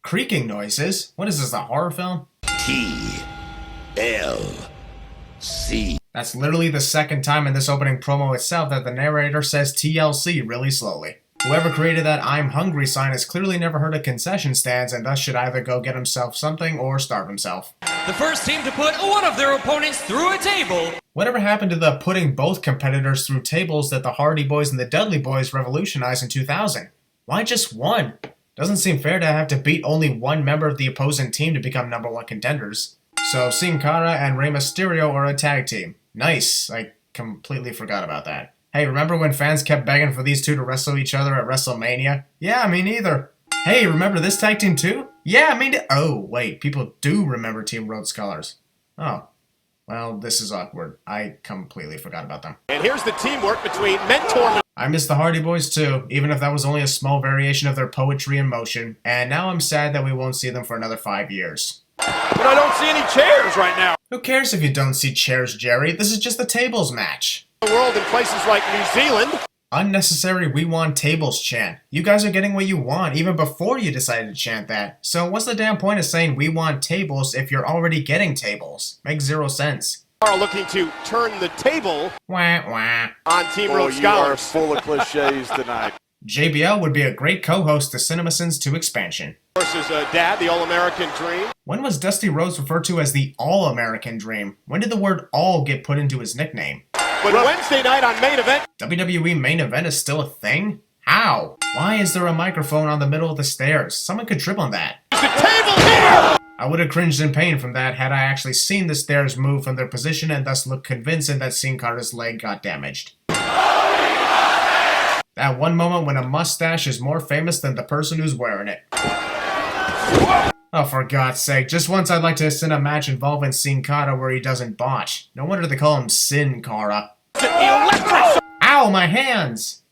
Creaking noises? What is this, a horror film? TLC. That's literally the second time in this opening promo itself that the narrator says TLC really slowly. Whoever created that I'm hungry sign has clearly never heard of concession stands and thus should either go get himself something or starve himself. The first team to put one of their opponents through a table. Whatever happened to the putting both competitors through tables that the Hardy Boys and the Dudley Boys revolutionized in 2000? Why just one? Doesn't seem fair to have to beat only one member of the opposing team to become #1 contenders. So Sin Cara and Rey Mysterio are a tag team. Nice, I completely forgot about that. Hey, remember when fans kept begging for these two to wrestle each other at WrestleMania? Yeah, me neither. Hey, remember this tag team too? Yeah, me too. Oh, wait, people do remember Team Rhodes colors. Oh, well, this is awkward. I completely forgot about them. And here's the teamwork between Mentor. I miss the Hardy Boys too, even if that was only a small variation of their poetry in motion, and now I'm sad that we won't see them for another 5 years. But I don't see any chairs right now. Who cares if you don't see chairs, Jerry? This is just a tables match. The world in places like New Zealand. Unnecessary "we want tables" chant. You guys are getting what you want even before you decided to chant that. So what's the damn point of saying "we want tables" if you're already getting tables? Makes zero sense. Are looking to turn the table Wah, wah. on Team Rhodes You are Scholars. full of cliches tonight. JBL would be a great co-host to CinemaSins 2 Expansion. Versus Dad, the All-American Dream. When was Dusty Rhodes referred to as the All-American Dream? When did the word all get put into his nickname? But Wednesday night on Main Event. WWE Main Event is still a thing? How? Why is there a microphone on the middle of the stairs? Someone could trip on that. Is the table here? I would have cringed in pain from that had I actually seen the stairs move from their position and thus looked convincing that Sin Cara's leg got damaged. That one moment when a mustache is more famous than the person who's wearing it. Oh, for God's sake, just once I'd like to send a match involving Sin Cara where he doesn't botch. No wonder they call him Sin Cara. Ow, my hands!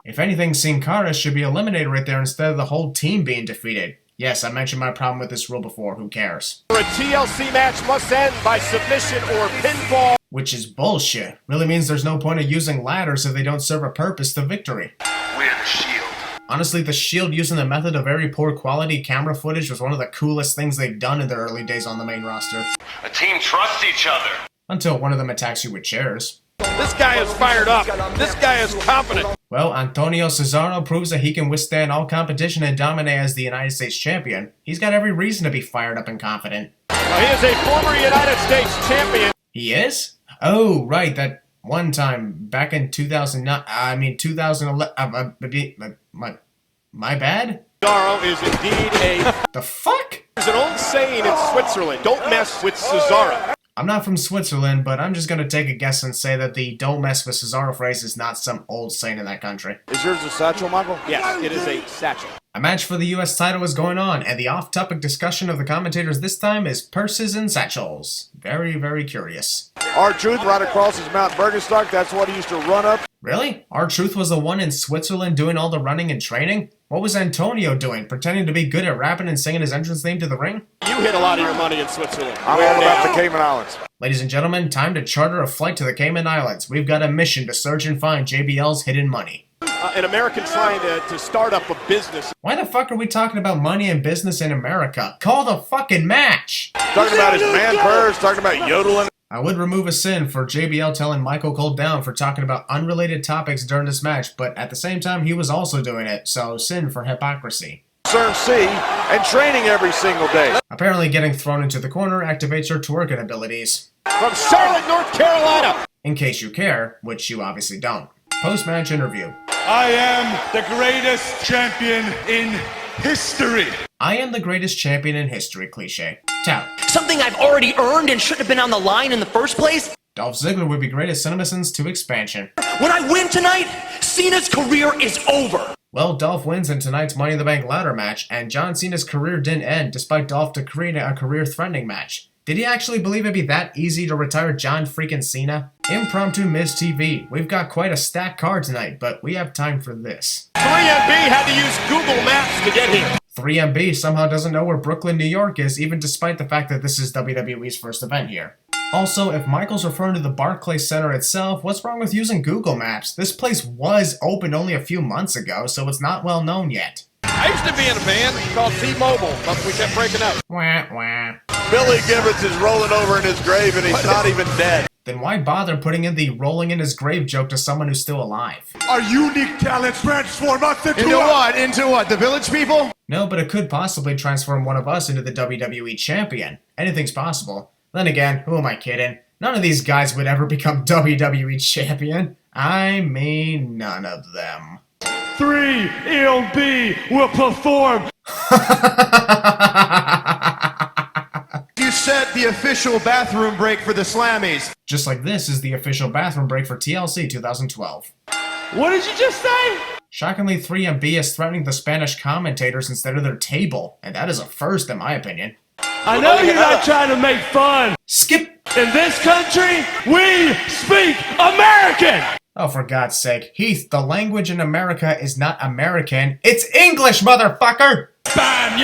If anything, Sin Cara should be eliminated right there instead of the whole team being defeated. Yes, I mentioned my problem with this rule before, who cares? For a TLC match must end by submission or pinfall. Which is bullshit. Really means there's no point of using ladders if they don't serve a purpose to victory. We're the Shield. Honestly, the Shield using the method of very poor quality camera footage was one of the coolest things they've done in their early days on the main roster. A team trusts each other. Until one of them attacks you with chairs. This guy is fired up. This guy is confident. Well, Antonio Cesaro proves that he can withstand all competition and dominate as the United States champion. He's got every reason to be fired up and confident. He is a former United States champion. He is? Oh, right, that one time back in 2011. My bad? Cesaro is indeed The fuck? There's an old saying in Switzerland, don't mess with Cesaro. I'm not from Switzerland, but I'm just gonna take a guess and say that the "don't mess with Cesaro" phrase is not some old saying in that country. Is yours a satchel, Michael? Yes, it is a satchel. A match for the US title is going on, and the off-topic discussion of the commentators this time is purses and satchels. Very, very curious. R-Truth right across his Mount Bergenstock, that's what he used to run up. Really? R-Truth was the one in Switzerland doing all the running and training? What was Antonio doing, pretending to be good at rapping and singing his entrance theme to the ring? You hit a lot of your money in Switzerland. I'm all about the Cayman Islands. Ladies and gentlemen, time to charter a flight to the Cayman Islands. We've got a mission to search and find JBL's hidden money. An American trying to start up a business. Why the fuck are we talking about money and business in America? Call the fucking match! Talking about his man purse, talking about yodeling. I would remove a sin for JBL telling Michael Cole down for talking about unrelated topics during this match, but at the same time, he was also doing it, so sin for hypocrisy. C and training every single day. Apparently getting thrown into the corner activates your twerking abilities. From Charlotte, North Carolina. In case you care, which you obviously don't. Post-match interview. I am the greatest champion in history. I am the greatest champion in history, cliche. Tout. Something I've already earned and shouldn't have been on the line in the first place? Dolph Ziggler would be great at CinemaSins 2 Expansion. When I win tonight, Cena's career is over. Well, Dolph wins in tonight's Money in the Bank ladder match, and John Cena's career didn't end despite Dolph decreeing a career-threatening match. Did he actually believe it'd be that easy to retire John freaking Cena? Impromptu Miz TV. We've got quite a stacked card tonight, but we have time for this. 3MB had to use Google Maps to get here. 3MB somehow doesn't know where Brooklyn, New York is, even despite the fact that this is WWE's first event here. Also, if Michael's referring to the Barclays Center itself, what's wrong with using Google Maps? This place was opened only a few months ago, so it's not well known yet. I I used to be in a band called T-Mobile, but we kept breaking up. Wah, wah. Billy Gibbons is rolling over in his grave and he's not even dead. Then why bother putting in the rolling in his grave joke to someone who's still alive? Our unique talent transform us Into what? Into what? The Village People? No, but it could possibly transform one of us into the WWE champion. Anything's possible. Then again, who am I kidding? None of these guys would ever become WWE champion. I mean, none of them. 3 ELB will perform. You set the official bathroom break for the Slammies. Just like this is the official bathroom break for TLC 2012. What did you just say? Shockingly, 3MB is threatening the Spanish commentators instead of their table, and that is a first in my opinion. I know you're not trying to make fun. Skip! In this country, we speak American. Oh, for God's sake. Heath, the language in America is not American. It's English, motherfucker! Bam,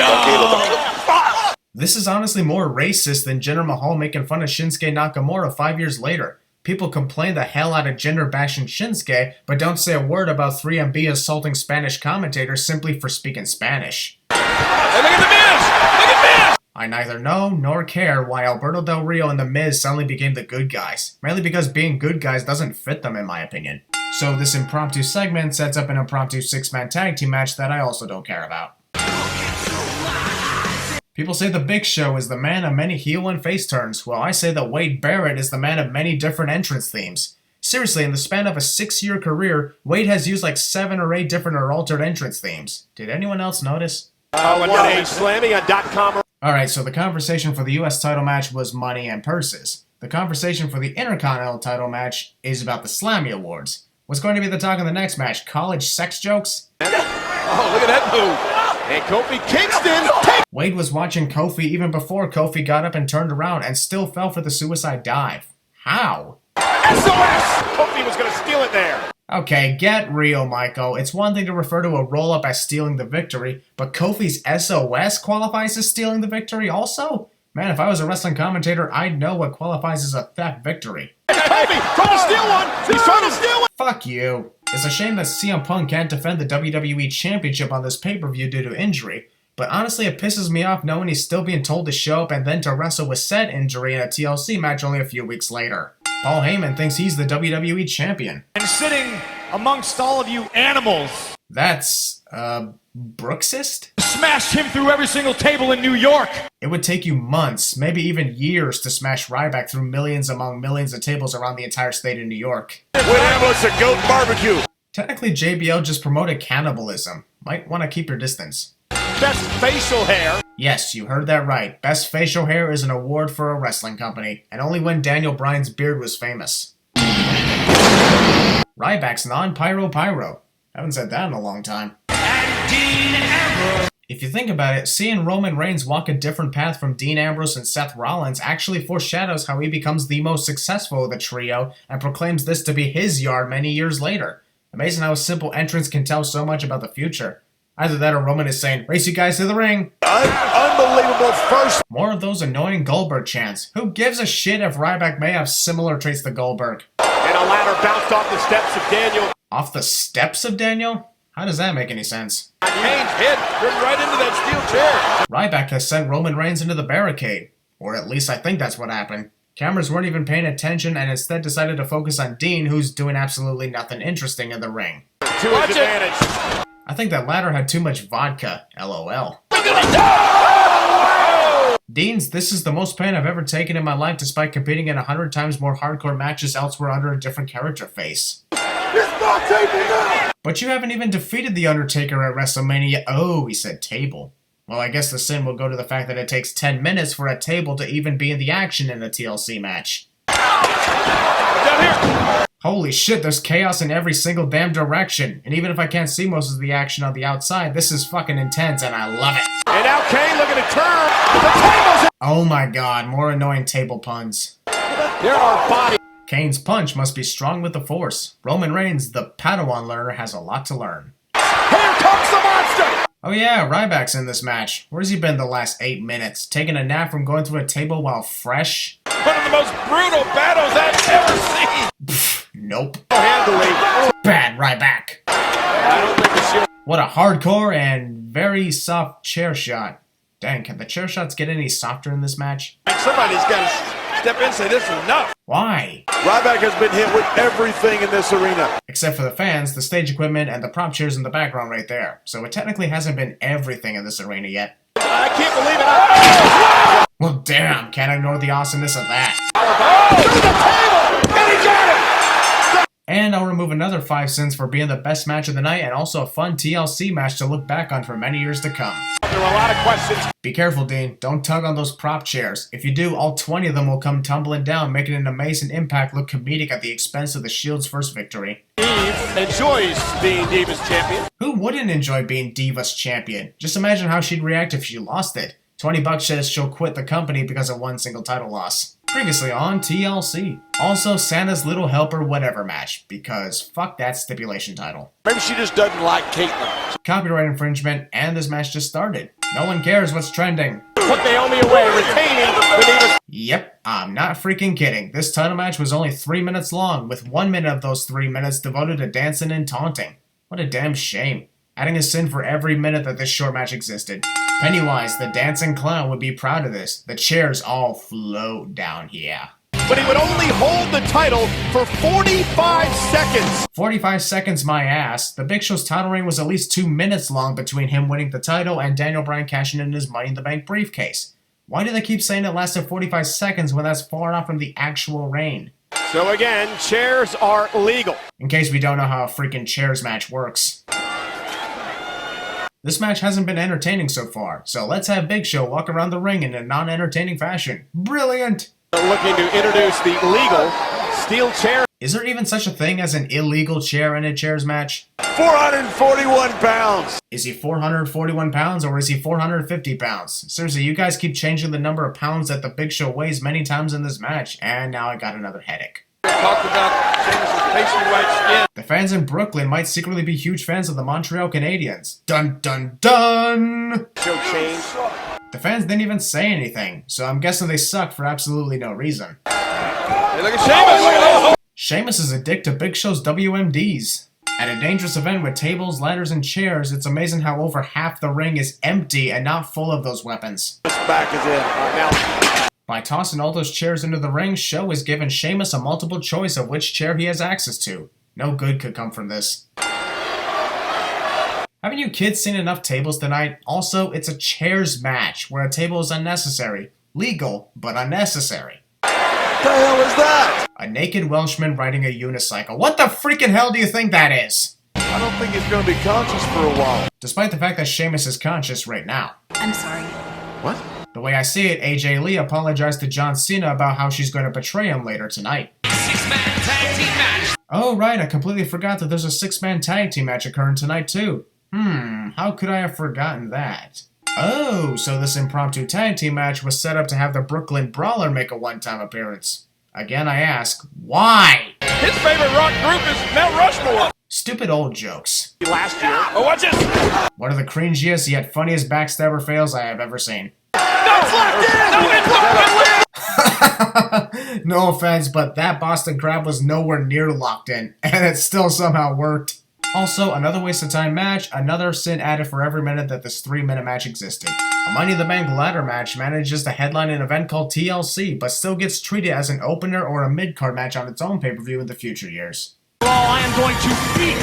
This is honestly more racist than Jinder Mahal making fun of Shinsuke Nakamura 5 years later. People complain the hell out of gender bashing Shinsuke, but don't say a word about 3MB assaulting Spanish commentators simply for speaking Spanish. Hey, look at the Miz! Look at Miz! I neither know nor care why Alberto Del Rio and The Miz suddenly became the good guys, mainly because being good guys doesn't fit them in my opinion. So this impromptu segment sets up an impromptu 6-man tag team match that I also don't care about. People say the Big Show is the man of many heel and face turns, while I say that Wade Barrett is the man of many different entrance themes. Seriously, in the span of a 6-year career, Wade has used like 7 or 8 different or altered entrance themes. Did anyone else notice? Slammy on .com. Alright, so the conversation for the US title match was money and purses. The conversation for the Intercontinental title match is about the Slammy Awards. What's going to be the talk of the next match? College sex jokes? Oh, look at that move. And Kofi Kingston. Wade was watching Kofi even before Kofi got up and turned around and still fell for the suicide dive. How? SOS! Kofi was going to steal it there. Okay, get real, Michael. It's one thing to refer to a roll-up as stealing the victory, but Kofi's SOS qualifies as stealing the victory also? Man, if I was a wrestling commentator, I'd know what qualifies as a theft victory. Kofi trying to steal one. He's trying to steal one. Fuck you. It's a shame that CM Punk can't defend the WWE Championship on this pay-per-view due to injury, but honestly it pisses me off knowing he's still being told to show up and then to wrestle with said injury in a TLC match only a few weeks later. Paul Heyman thinks he's the WWE Champion. And sitting amongst all of you animals. That's, Brooksist? Smashed him through every single table in New York. It would take you months, maybe even years to smash Ryback through millions among millions of tables around the entire state of New York. With ambulance and goat barbecue. Technically, JBL just promoted cannibalism. Might want to keep your distance. Best facial hair. Yes, you heard that right. Best facial hair is an award for a wrestling company, and only when Daniel Bryan's beard was famous. Ryback's non-pyro-pyro. Haven't said that in a long time. If you think about it, seeing Roman Reigns walk a different path from Dean Ambrose and Seth Rollins actually foreshadows how he becomes the most successful of the trio and proclaims this to be his yard many years later. Amazing how a simple entrance can tell so much about the future. Either that or Roman is saying, race you guys to the ring. Unbelievable first. More of those annoying Goldberg chants. Who gives a shit if Ryback may have similar traits to Goldberg? And a ladder bounced off the steps of Daniel. Off the steps of Daniel? How does that make any sense? Reigns hit right into that steel chair. Ryback has sent Roman Reigns into the barricade. Or at least I think that's what happened. Cameras weren't even paying attention and instead decided to focus on Dean, who's doing absolutely nothing interesting in the ring. To his advantage. I think that ladder had too much vodka, LOL. Dean's "This is the most pain I've ever taken in my life despite competing in 100 times more hardcore matches elsewhere under a different character face. But you haven't even defeated The Undertaker at WrestleMania. Oh, he said table. Well, I guess the sin will go to the fact that it takes 10 minutes for a table to even be in the action in a TLC match. Down here. Holy shit, there's chaos in every single damn direction. And even if I can't see most of the action on the outside, this is fucking intense and I love it. And now Kane looking to turn. The table's in. Oh my god, more annoying table puns. There are bodies. Kane's punch must be strong with the force. Roman Reigns, the Padawan learner, has a lot to learn. Here comes the monster. Oh yeah, Ryback's in this match. Where's he been the last 8 minutes? Taking a nap from going through a table while fresh? One of the most brutal battles I've ever seen. Pfft, nope. Handily. Bad Ryback. I don't think the shield. What a hardcore and very soft chair shot. Dang, can the chair shots get any softer in this match? Somebody's got to step in and say this is enough. Why? Ryback has been hit with everything in this arena. Except for the fans, the stage equipment, and the prop chairs in the background right there. So it technically hasn't been everything in this arena yet. I can't believe it. Well, damn, can't ignore the awesomeness of that. Through the table, and he got it. And I'll remove another 5 cents for being the best match of the night and also a fun TLC match to look back on for many years to come. There are a lot of questions. Be careful, Dean. Don't tug on those prop chairs. If you do, all 20 of them will come tumbling down, making an amazing impact look comedic at the expense of the Shield's first victory. Eve enjoys being Divas champion. Who wouldn't enjoy being Divas champion? Just imagine how she'd react if she lost it. $20 says she'll quit the company because of one single title loss. Previously on TLC. Also, Santa's Little Helper Whatever match, because fuck that stipulation title. Maybe she just doesn't like Caitlyn. Copyright infringement, and this match just started. No one cares what's trending. Put Naomi away, retaining the Divas. Yep, I'm not freaking kidding. This title match was only 3 minutes long, with 1 minute of those 3 minutes devoted to dancing and taunting. What a damn shame. Adding a sin for every minute that this short match existed. Pennywise, the dancing clown, would be proud of this. The chairs all float down here. But he would only hold the title for 45 seconds. 45 seconds, my ass. The Big Show's title reign was at least 2 minutes long between him winning the title and Daniel Bryan cashing in his Money in the Bank briefcase. Why do they keep saying it lasted 45 seconds when that's far off from the actual reign? So again, chairs are legal. In case we don't know how a freaking chairs match works. This match hasn't been entertaining so far, so let's have Big Show walk around the ring in a non-entertaining fashion. Brilliant! Looking to introduce the legal steel chair. Is there even such a thing as an illegal chair in a chairs match? 441 pounds. Is he 441 pounds or is he 450 pounds? Seriously, you guys keep changing the number of pounds that the Big Show weighs many times in this match, and now I got another headache. Talked about Sheamus' pasty white skin. The fans in Brooklyn might secretly be huge fans of the Montreal Canadiens. Dun dun dun! Show change. The fans didn't even say anything, so I'm guessing they suck for absolutely no reason. Hey, look at Sheamus. Sheamus is a dick to Big Show's WMDs. At a dangerous event with tables, ladders, and chairs, it's amazing how over half the ring is empty and not full of those weapons. This back is in. All right, now. By tossing all those chairs into the ring, Show is giving Sheamus a multiple choice of which chair he has access to. No good could come from this. Haven't you kids seen enough tables tonight? Also, it's a chairs match, where a table is unnecessary. Legal, but unnecessary. What the hell is that? A naked Welshman riding a unicycle. What the freaking hell do you think that is? I don't think he's going to be conscious for a while. Despite the fact that Sheamus is conscious right now. I'm sorry. What? The way I see it, AJ Lee apologized to John Cena about how she's going to betray him later tonight. Six-man tag team match. Oh right, I completely forgot that there's a 6-man tag team match occurring tonight too. How could I have forgotten that? Oh, so this impromptu tag team match was set up to have the Brooklyn Brawler make a one-time appearance. Again, I ask, why? His favorite rock group is Mount Rushmore. Stupid old jokes. Last year. Oh, watch this. One of the cringiest yet funniest backstabber fails I have ever seen. No, it's locked in. No, it's locked in. No offense, but that Boston Crab was nowhere near locked in, and it still somehow worked. Also, another waste of time match, another sin added for every minute that this 3-minute match existed. A Money in the Bank ladder match manages to headline an event called TLC, but still gets treated as an opener or a mid-card match on its own pay-per-view in the future years. I am going to beat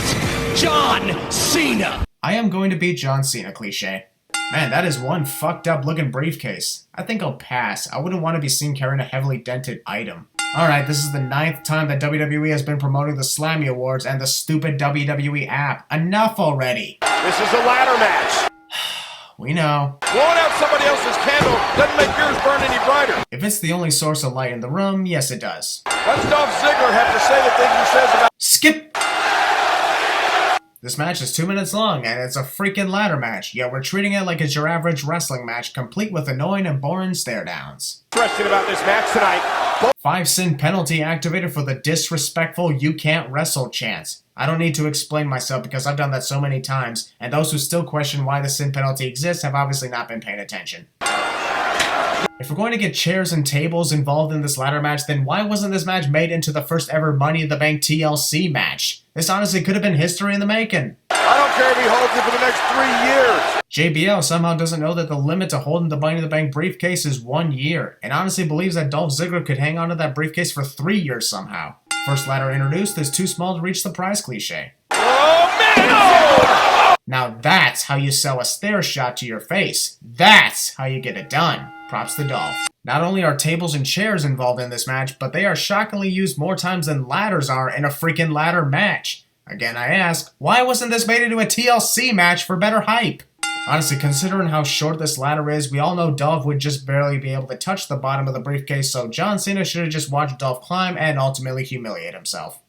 John Cena. I am going to beat John Cena cliche. Man, that is one fucked up looking briefcase. I think I'll pass. I wouldn't want to be seen carrying a heavily dented item. Alright, this is the 9th time that WWE has been promoting the Slammy Awards and the stupid WWE app. Enough already! This is a ladder match. We know. Blowing out somebody else's candle doesn't make yours burn any brighter. If it's the only source of light in the room, yes it does. What's Dolph Ziggler have to say the things he says about... Skip! This match is 2 minutes long, and it's a freaking ladder match, yet we're treating it like it's your average wrestling match, complete with annoying and boring stare-downs. Interesting about this match tonight. 5-sin penalty activated for the disrespectful "you can't wrestle" chants. I don't need to explain myself because I've done that so many times, and those who still question why the sin penalty exists have obviously not been paying attention. If we're going to get chairs and tables involved in this ladder match, then why wasn't this match made into the first ever Money in the Bank TLC match? This honestly could have been history in the making. I don't care if he holds it for the next 3 years. JBL somehow doesn't know that the limit to holding the Money in the Bank briefcase is 1 year, and honestly believes that Dolph Ziggler could hang on to that briefcase for 3 years somehow. First ladder introduced is too small to reach the prize cliche. Oh, man! No! Now that's how you sell a stare shot to your face. That's how you get it done. Props to Dolph. Not only are tables and chairs involved in this match, but they are shockingly used more times than ladders are in a freaking ladder match. Again, I ask, why wasn't this made into a TLC match for better hype? Honestly, considering how short this ladder is, we all know Dolph would just barely be able to touch the bottom of the briefcase, so John Cena should have just watched Dolph climb and ultimately humiliate himself.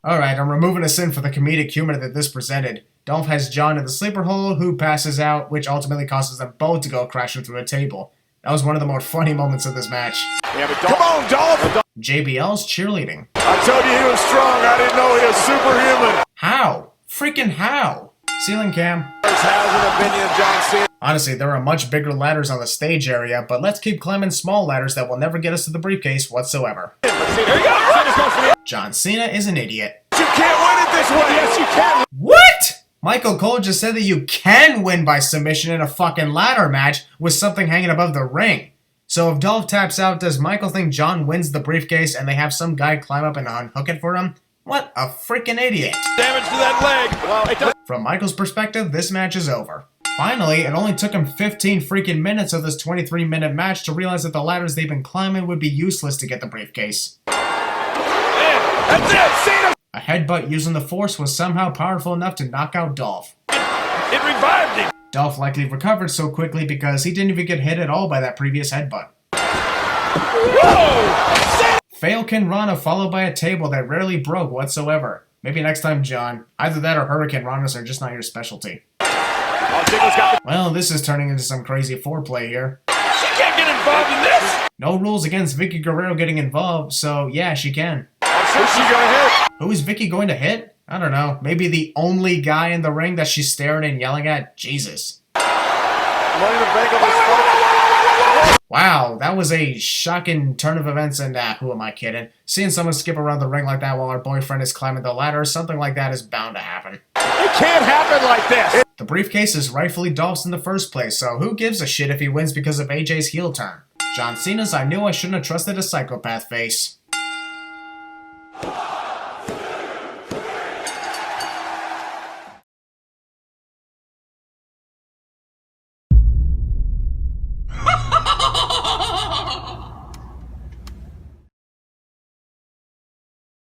Alright, I'm removing a sin for the comedic humor that this presented. Dolph has John in the sleeper hole, who passes out, which ultimately causes them both to go crashing through a table. That was one of the more funny moments of this match. Yeah, but come on, Dolph! JBL's cheerleading. I told you he was strong. I didn't know he was superhuman. How? Freaking how? Ceiling cam. Has an opinion of John Cena. Honestly, there are much bigger ladders on the stage area, but let's keep climbing small ladders that will never get us to the briefcase whatsoever. Here you go. John Cena is an idiot. You can't win it this way. Yes, you can. What? Michael Cole just said that you can win by submission in a fucking ladder match with something hanging above the ring. So if Dolph taps out, does Michael think John wins the briefcase and they have some guy climb up and unhook it for him? What a freaking idiot. Damage to that leg. Well, it doesn't. From Michael's perspective, this match is over. Finally, it only took him 15 freaking minutes of this 23-minute match to realize that the ladders they've been climbing would be useless to get the briefcase. That's it. Cena. A headbutt using the Force was somehow powerful enough to knock out Dolph. It revived him. Dolph likely recovered so quickly because he didn't even get hit at all by that previous headbutt. Whoa! Fail Rana followed by a table that rarely broke whatsoever. Maybe next time, John. Either that or Hurricane Ranas are just not your specialty. Well, this is turning into some crazy foreplay here. She can't get involved in this. No rules against Vicky Guerrero getting involved, so yeah, she can. Who's she gonna hit? Who is Vicky going to hit? I don't know. Maybe the only guy in the ring that she's staring and yelling at? Jesus. Money in the Bank of his. Wow, that was a shocking turn of events, and who am I kidding? Seeing someone skip around the ring like that while our boyfriend is climbing the ladder, something like that is bound to happen. It can't happen like this. The briefcase is rightfully Dolph's in the first place, so who gives a shit if he wins because of AJ's heel turn? John Cena's I knew I shouldn't have trusted a psychopath face.